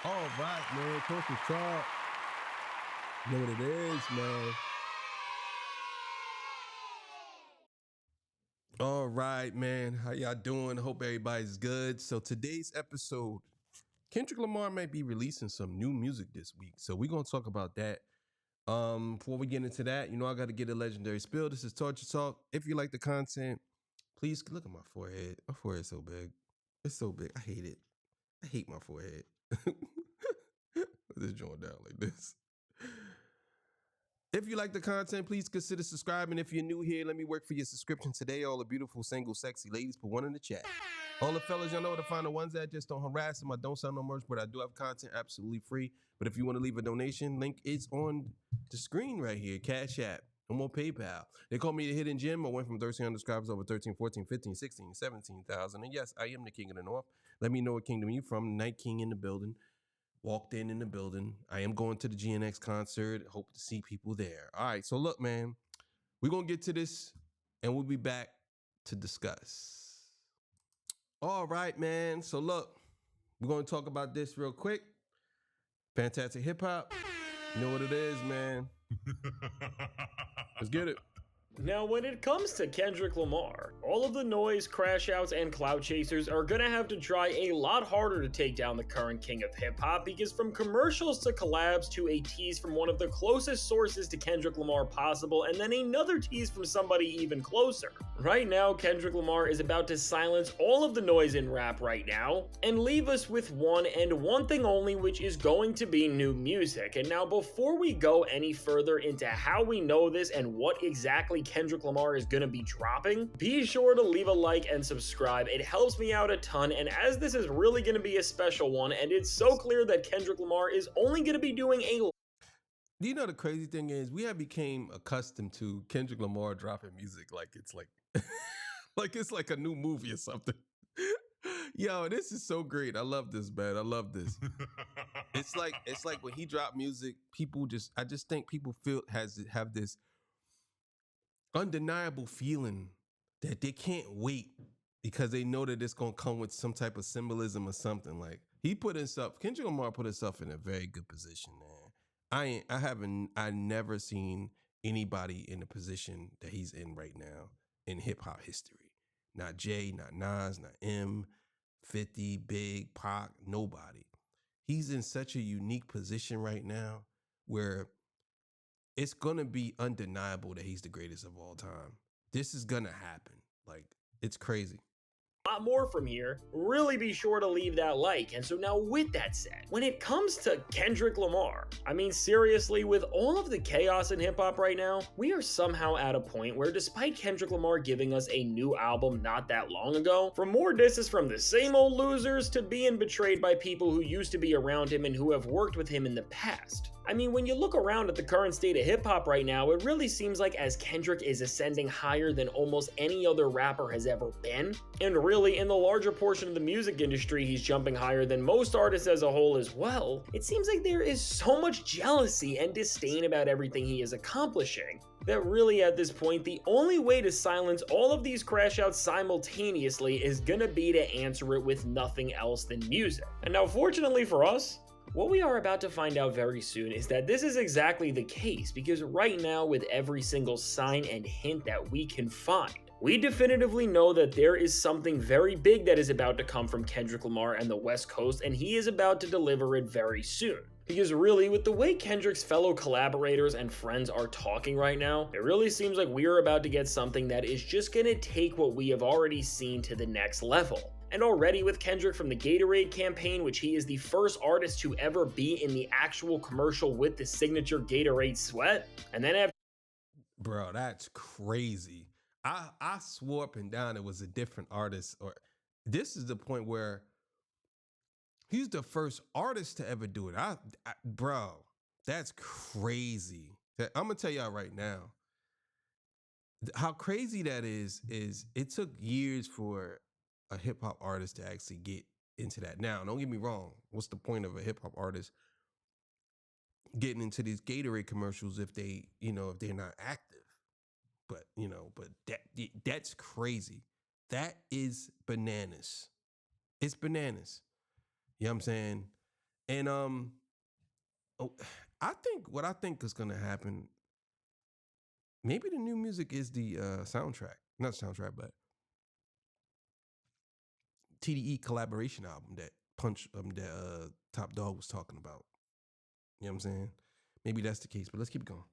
All right, man. Culture Talk. You know what it is, man. All right, man. How y'all doing? Hope everybody's good. So today's episode, Kendrick Lamar might be releasing some new music this week. So we're gonna talk about that. Before we get into that, I gotta get a legendary spill. This is Culture Talk. If you like the content, please look at my forehead. My forehead's so big. It's so big. I hate it. I hate my forehead. This joint down like this. If you like the content, please consider subscribing. If you're new here, let me work for your subscription today. All the beautiful, single, sexy ladies, put one in the chat. All the fellas, y'all know where to find the ones that just don't harass them. I don't sell no merch, but I do have content absolutely free. But if you want to leave a donation, link is on the screen right here. Cash App. I'm on PayPal. They call me the Hidden Gem. I went from 1,300 subscribers over 13, 14, 15, 16, 17,000. And yes, I am the King of the North. Let me know what kingdom you from. Night King in the building. Walked in the building. I am going to the GNX concert. Hope to see people there. All right, so look, man, we're going to get to this, and we'll be back to discuss. All right, man. So look, we're going to talk about this real quick. Fantastic hip hop. You know what it is, man. Let's get it. Now, when it comes to Kendrick Lamar, all of the noise, crash outs, and cloud chasers are gonna have to try a lot harder to take down the current king of hip hop, because from commercials to collabs to a tease from one of the closest sources to Kendrick Lamar possible, and then another tease from somebody even closer. Right now, Kendrick Lamar is about to silence all of the noise in rap right now, and leave us with one and one thing only, which is going to be new music. And now, before we go any further into how we know this and what exactly Kendrick Lamar is going to be dropping, be sure to leave a like and subscribe. It helps me out a ton, and as this is really going to be a special one, and it's so clear that Kendrick Lamar is only going to be doing a You know the crazy thing is we have became accustomed to Kendrick Lamar dropping music like it's like like it's like a new movie or something. Yo, this is so great. I love this, man. I love this. It's like when he dropped music, people just I just think people have this undeniable feeling that they can't wait because they know that it's gonna come with some type of symbolism or something. Like Kendrick Lamar put himself in a very good position, man. I never seen anybody in the position that he's in right now in hip hop history. Not Jay, not Nas, not M, 50, Big, Pac, nobody. He's in such a unique position right now where it's gonna be undeniable that he's the greatest of all time. This is gonna happen. Like, it's crazy. lot more from here, really be sure to leave that like. And so now, with that said, when it comes to Kendrick Lamar, I mean, seriously, with all of the chaos in hip-hop right now, we are somehow at a point where, despite Kendrick Lamar giving us a new album not that long ago, from more disses from the same old losers to being betrayed by people who used to be around him and who have worked with him in the past. I mean, when you look around at the current state of hip-hop right now, it really seems like as Kendrick is ascending higher than almost any other rapper has ever been, and really, in the larger portion of the music industry, he's jumping higher than most artists as a whole as well, it seems like there is so much jealousy and disdain about everything he is accomplishing that really at this point, the only way to silence all of these crash outs simultaneously is gonna be to answer it with nothing else than music. And now, fortunately for us, what we are about to find out very soon is that this is exactly the case, because right now, with every single sign and hint that we can find, we definitively know that there is something very big that is about to come from Kendrick Lamar and the West Coast, and he is about to deliver it very soon. Because really, with the way Kendrick's fellow collaborators and friends are talking right now, it really seems like we are about to get something that is just gonna take what we have already seen to the next level. And already with Kendrick from the Gatorade campaign, which he is the first artist to ever be in the actual commercial with the signature Gatorade sweat, and then after Bro, that's crazy. I swore up and down it was a different artist. Or this is the point where he's the first artist to ever do it. Bro, that's crazy. I'm gonna tell y'all right now how crazy that is it took years for a hip hop artist to actually get into that. Now, don't get me wrong. What's the point of a hip hop artist getting into these Gatorade commercials if they're not active? But that's crazy. That is bananas. It's bananas. You know what I'm saying? And oh, what I think is gonna happen. Maybe the new music is the soundtrack, not soundtrack, but TDE collaboration album that Top Dog was talking about. You know what I'm saying? Maybe that's the case, but let's keep going.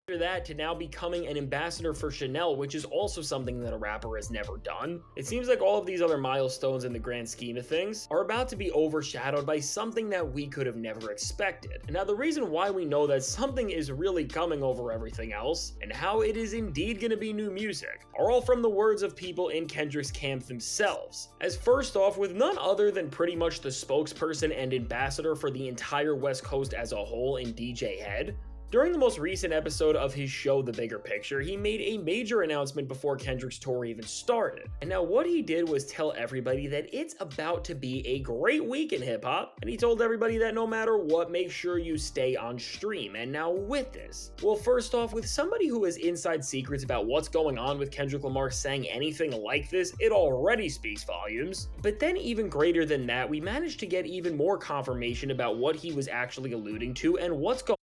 After that to now becoming an ambassador for Chanel, which is also something that a rapper has never done. It seems like all of these other milestones in the grand scheme of things are about to be overshadowed by something that we could have never expected. And now the reason why we know that something is really coming over everything else, and how it is indeed going to be new music, are all from the words of people in Kendrick's camp themselves. As first off, with none other than pretty much the spokesperson and ambassador for the entire West Coast as a whole in DJ Head. During the most recent episode of his show, The Bigger Picture, he made a major announcement before Kendrick's tour even started. And now what he did was tell everybody that it's about to be a great week in hip-hop, and he told everybody that no matter what, make sure you stay on stream. And now with this, well, first off, with somebody who has inside secrets about what's going on with Kendrick Lamar saying anything like this, it already speaks volumes. But then even greater than that, we managed to get even more confirmation about what he was actually alluding to and what's going.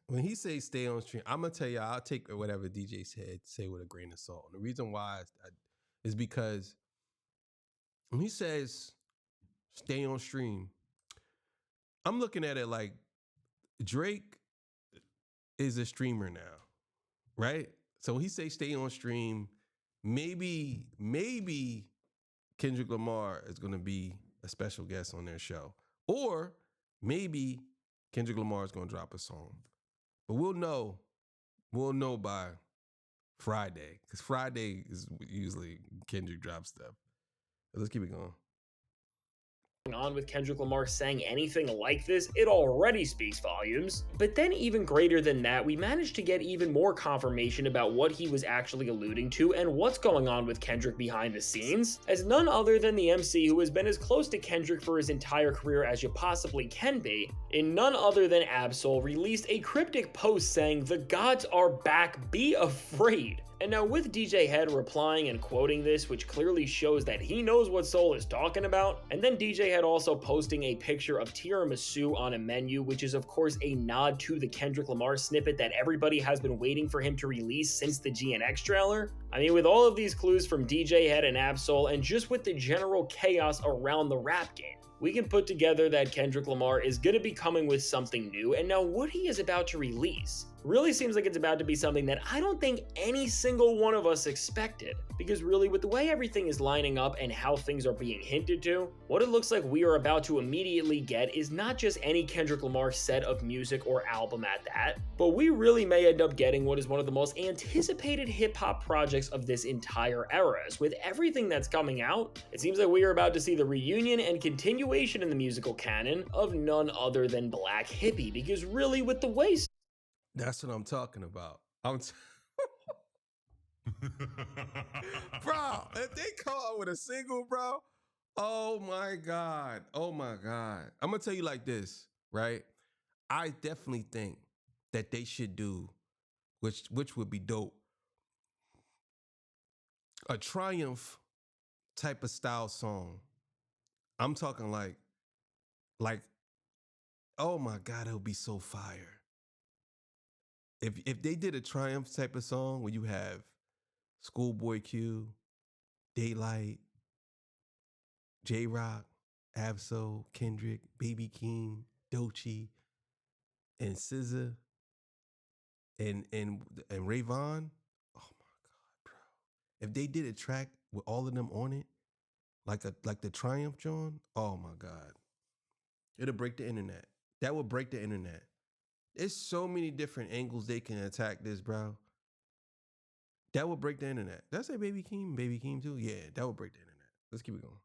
When he says stay on stream, I'm gonna tell you, I'll take whatever DJ said, say with a grain of salt. And the reason why is because when he says stay on stream, I'm looking at it like Drake is a streamer now, right? So when he say stay on stream, maybe Kendrick Lamar is gonna be a special guest on their show, or maybe Kendrick Lamar is gonna drop a song. But we'll know by Friday, because Friday is usually Kendrick drops stuff. Let's keep it going. On with Kendrick Lamar saying anything like this, it already speaks volumes. But then even greater than that, we managed to get even more confirmation about what he was actually alluding to and what's going on with Kendrick behind the scenes, as none other than the MC who has been as close to Kendrick for his entire career as you possibly can be, in none other than Ab-Soul, released a cryptic post saying, "The gods are back, be afraid." And now with DJ Head replying and quoting this, which clearly shows that he knows what Soul is talking about, and then DJ Head also posting a picture of tiramisu on a menu, which is of course a nod to the Kendrick Lamar snippet that everybody has been waiting for him to release since the GNX trailer. I mean, with all of these clues from DJ Head and Ab-Soul, and just with the general chaos around the rap game, we can put together that Kendrick Lamar is going to be coming with something new, and now what he is about to release really seems like it's about to be something that I don't think any single one of us expected. Because really, with the way everything is lining up and how things are being hinted to, what it looks like we are about to immediately get is not just any Kendrick Lamar set of music or album at that, but we really may end up getting what is one of the most anticipated hip-hop projects of this entire era. As with everything that's coming out, it seems like we are about to see the reunion and continuation in the musical canon of none other than Black Hippy. Because really, with the way... That's what I'm talking about. Bro, if they come out with a single, bro, oh my God. I'm gonna tell you like this, right? I definitely think that they should do, which would be dope, a Triumph type of style song. I'm talking like, oh my God, it would be so fire. If they did a Triumph type of song where you have Schoolboy Q, Daylight, J-Rock, Ab-Soul, Kendrick, Baby Keem, Doechii, and SZA, and Rayvon, oh my God, bro! If they did a track with all of them on it, like the Triumph John, oh my God, it'll break the internet. That would break the internet. There's so many different angles they can attack this, bro. That would break the internet. Did I say Baby Keem too? Yeah, that would break the internet. Let's keep it going.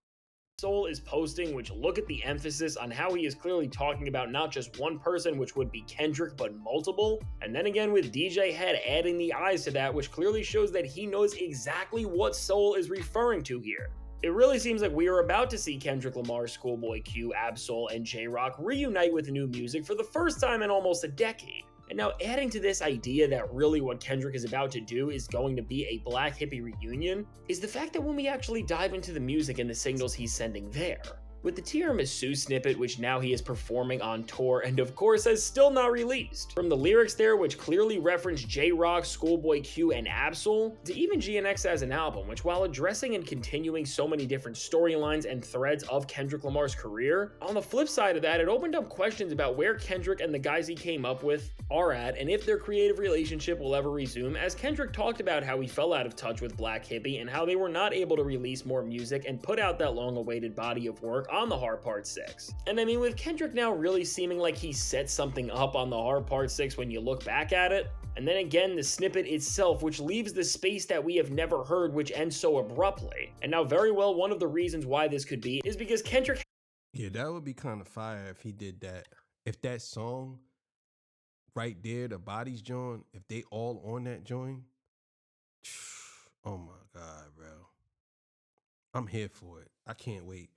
Soul is posting, which look at the emphasis on how he is clearly talking about not just one person, which would be Kendrick, but multiple. And then again with DJ Head adding the eyes to that, which clearly shows that he knows exactly what Soul is referring to here. It really seems like we are about to see Kendrick Lamar, Schoolboy Q, Ab-Soul, and J-Rock reunite with new music for the first time in almost a decade. And now adding to this idea that really what Kendrick is about to do is going to be a Black Hippy reunion is the fact that when we actually dive into the music and the signals he's sending there, with the Tiramisu snippet, which now he is performing on tour and of course has still not released. From the lyrics there, which clearly reference J-Rock, Schoolboy Q, and Ab-Soul, to even GNX as an album, which while addressing and continuing so many different storylines and threads of Kendrick Lamar's career, on the flip side of that, it opened up questions about where Kendrick and the guys he came up with are at and if their creative relationship will ever resume, as Kendrick talked about how he fell out of touch with Black Hippy and how they were not able to release more music and put out that long-awaited body of work on the Hard Part 6. And I mean, with Kendrick now really seeming like he set something up on the Hard Part 6 when you look back at it, and then again the snippet itself, which leaves the space that we have never heard, which ends so abruptly. And now very well, one of the reasons why this could be is because Kendrick... Yeah, that would be kind of fire if he did that. If that song right there, the Bodies joint, if they all on that joint, oh my God, bro. I'm here for it. I can't wait.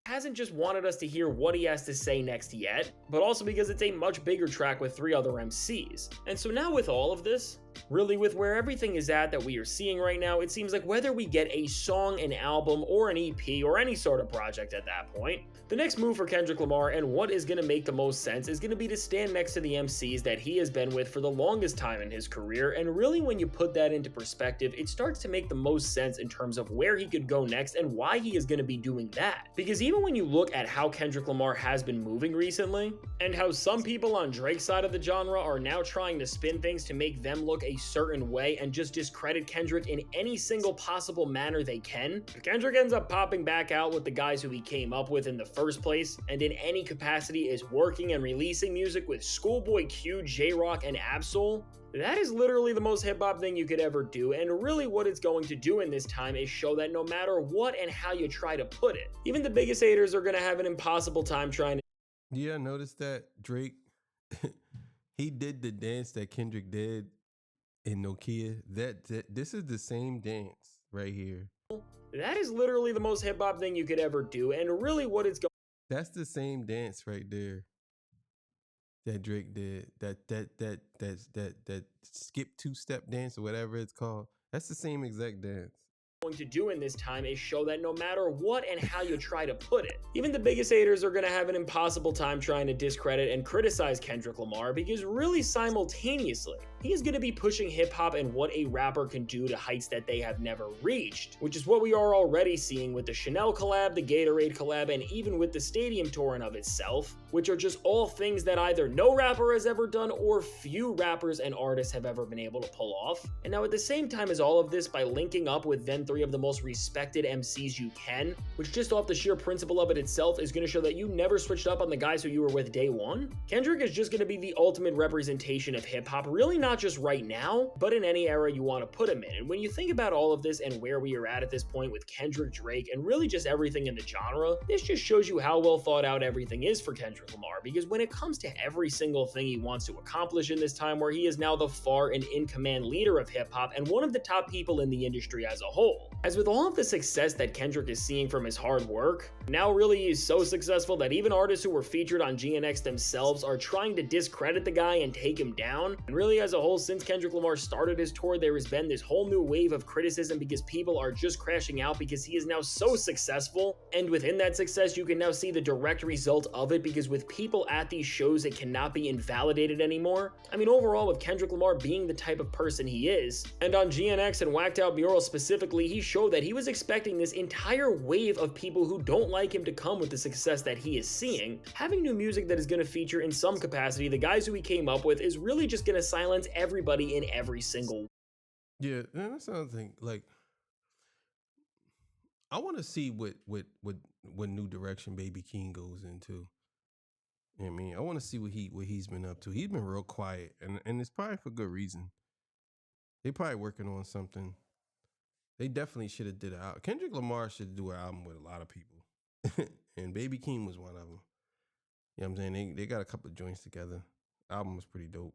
Hasn't just wanted us to hear what he has to say next yet, but also because it's a much bigger track with 3 other MCs. And so now with all of this, really with where everything is at that we are seeing right now, it seems like whether we get a song, an album, or an EP, or any sort of project at that point, the next move for Kendrick Lamar and what is going to make the most sense is going to be to stand next to the MCs that he has been with for the longest time in his career, and really when you put that into perspective, it starts to make the most sense in terms of where he could go next and why he is going to be doing that. Because even when you look at how Kendrick Lamar has been moving recently, and how some people on Drake's side of the genre are now trying to spin things to make them look a certain way and just discredit Kendrick in any single possible manner they can, if Kendrick ends up popping back out with the guys who he came up with in the first place, and in any capacity is working and releasing music with Schoolboy Q, J-Rock, and Ab-Soul, that is literally the most hip-hop thing you could ever do, and really what it's going to do in this time is show that no matter what and how you try to put it, even the biggest haters are going to have an impossible time trying to... Yeah, I noticed that Drake, he did the dance that Kendrick did in Nokia. This is the same dance right here. That is literally the most hip-hop thing you could ever do, and really what it's going... That's the same dance right there that Drake did. That skip 2-step dance or whatever it's called. That's the same exact dance. Going to do in this time is show that no matter what and how you try to put it, even the biggest haters are going to have an impossible time trying to discredit and criticize Kendrick Lamar, because really simultaneously he is going to be pushing hip-hop and what a rapper can do to heights that they have never reached, which is what we are already seeing with the Chanel collab, the Gatorade collab, and even with the stadium tour in of itself, which are just all things that either no rapper has ever done or few rappers and artists have ever been able to pull off. And now at the same time as all of this, by linking up with then 3 of the most respected MCs you can, which just off the sheer principle of it itself is going to show that you never switched up on the guys who you were with day one, Kendrick is just going to be the ultimate representation of hip-hop, really not just right now, but in any era you want to put him in. And when you think about all of this and where we are at this point with Kendrick, Drake, and really just everything in the genre, this just shows you how well thought out everything is for Kendrick Lamar, because when it comes to every single thing he wants to accomplish in this time where he is now the far and in-command leader of hip-hop and one of the top people in the industry as a whole. As with all of the success that Kendrick is seeing from his hard work, now really he is so successful that even artists who were featured on GNX themselves are trying to discredit the guy and take him down. And really as a whole, since Kendrick Lamar started his tour, there has been this whole new wave of criticism because people are just crashing out because he is now so successful. And within that success, you can now see the direct result of it, because with people at these shows, it cannot be invalidated anymore. I mean, overall, with Kendrick Lamar being the type of person he is, and on GNX and Whacked Out Mural specifically, he showed that he was expecting this entire wave of people who don't like him to come with the success that he is seeing. Having new music that is going to feature in some capacity the guys who he came up with is really just going to silence everybody in every single... Yeah, and that's another thing. Like, I want to see what new direction Baby Keem goes into. You know what I mean? I want to see what he's been up to. He's been real quiet, and it's probably for good reason. They probably working on something. They definitely should have did an album. Kendrick Lamar should do an album with a lot of people. And Baby Keem was one of them. You know what I'm saying? They got a couple of joints together. Album was pretty dope.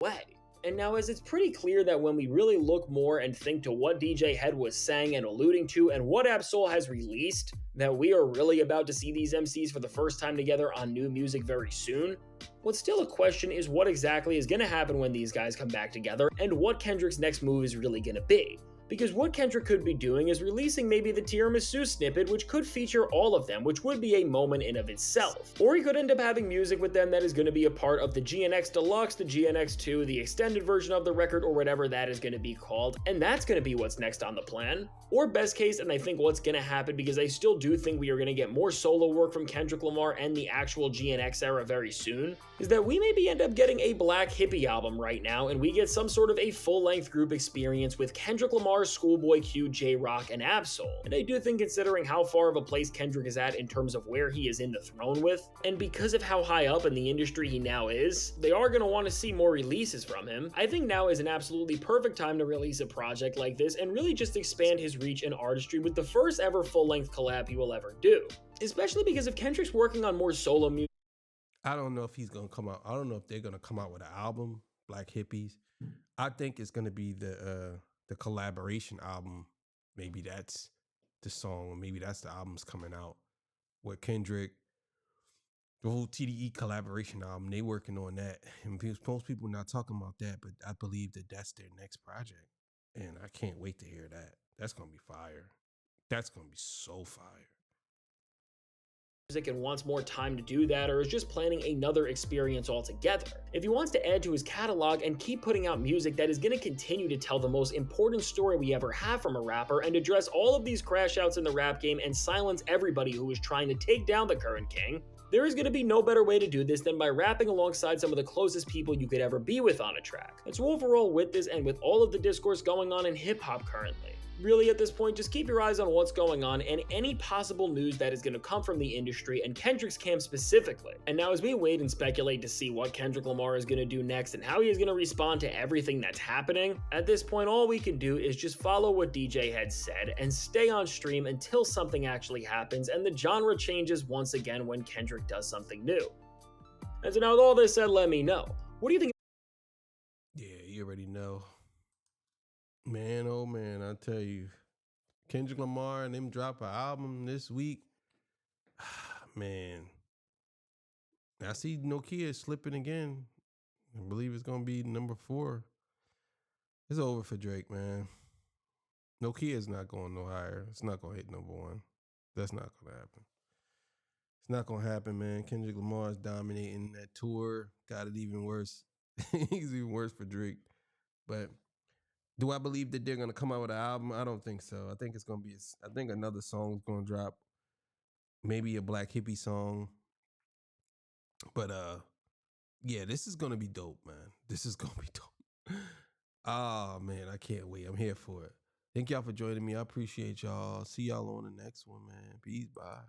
Way. And now, as it's pretty clear that when we really look more and think to what DJ Head was saying and alluding to and what Ab-Soul has released, that we are really about to see these MCs for the first time together on new music very soon, what's still a question is what exactly is going to happen when these guys come back together and what Kendrick's next move is really going to be. Because what Kendrick could be doing is releasing maybe the Tiramisu snippet, which could feature all of them, which would be a moment in of itself. Or he could end up having music with them that is going to be a part of the GNX Deluxe, the GNX2, the extended version of the record, or whatever that is going to be called, and that's going to be what's next on the plan. Or best case, and I think what's going to happen, because I still do think we are going to get more solo work from Kendrick Lamar and the actual GNX era very soon, is that we maybe end up getting a Black Hippie album right now, and we get some sort of a full-length group experience with Kendrick Lamar, Schoolboy Q, J-Rock, and Ab-Soul. And I do think, considering how far of a place Kendrick is at in terms of where he is in the throne with, and because of how high up in the industry he now is, they are going to want to see more releases from him. I think now is an absolutely perfect time to release a project like this and really just expand his reach and artistry with the first ever full-length collab he will ever do. Especially because if Kendrick's working on more solo music, I don't know if he's gonna come out. I don't know if they're gonna come out with an album, Black Hippies. I think it's gonna be the collaboration album. Maybe that's the song, or maybe that's the album's coming out with Kendrick. The whole TDE collaboration album, they working on that, and most people not talking about that, but I believe that that's their next project, and I can't wait to hear that. That's gonna be fire. That's gonna be so fire. and wants more time to do that, or is just planning another experience altogether. If he wants to add to his catalog and keep putting out music that is going to continue to tell the most important story we ever have from a rapper and address all of these crash outs in the rap game and silence everybody who is trying to take down the current king, there is going to be no better way to do this than by rapping alongside some of the closest people you could ever be with on a track. And so overall, with this and with all of the discourse going on in hip-hop currently, really at this point, just keep your eyes on what's going on and any possible news that is going to come from the industry and Kendrick's camp specifically. And now as we wait and speculate to see what Kendrick Lamar is going to do next and how he is going to respond to everything that's happening, at this point all we can do is just follow what DJ had said and stay on stream until something actually happens and the genre changes once again when Kendrick does something new. And so now with all this said, let me know, what do you think? Yeah, you already know. Man, oh man, I tell you, Kendrick Lamar and them drop an album this week. Man, I see Nokia slipping again. I believe it's gonna be number 4. It's over for Drake, man. Nokia is not going no higher. It's not gonna hit number 1. That's not gonna happen. It's not gonna happen, man. Kendrick Lamar is dominating that tour. Got it even worse. He's even worse for Drake. But do I believe that they're gonna come out with an album? I don't think so. I think it's gonna be. I think another song is gonna drop. Maybe a Black Hippie song. But yeah, this is gonna be dope, man. This is gonna be dope. Oh man, I can't wait. I'm here for it. Thank y'all for joining me. I appreciate y'all. See y'all on the next one, man. Peace, bye.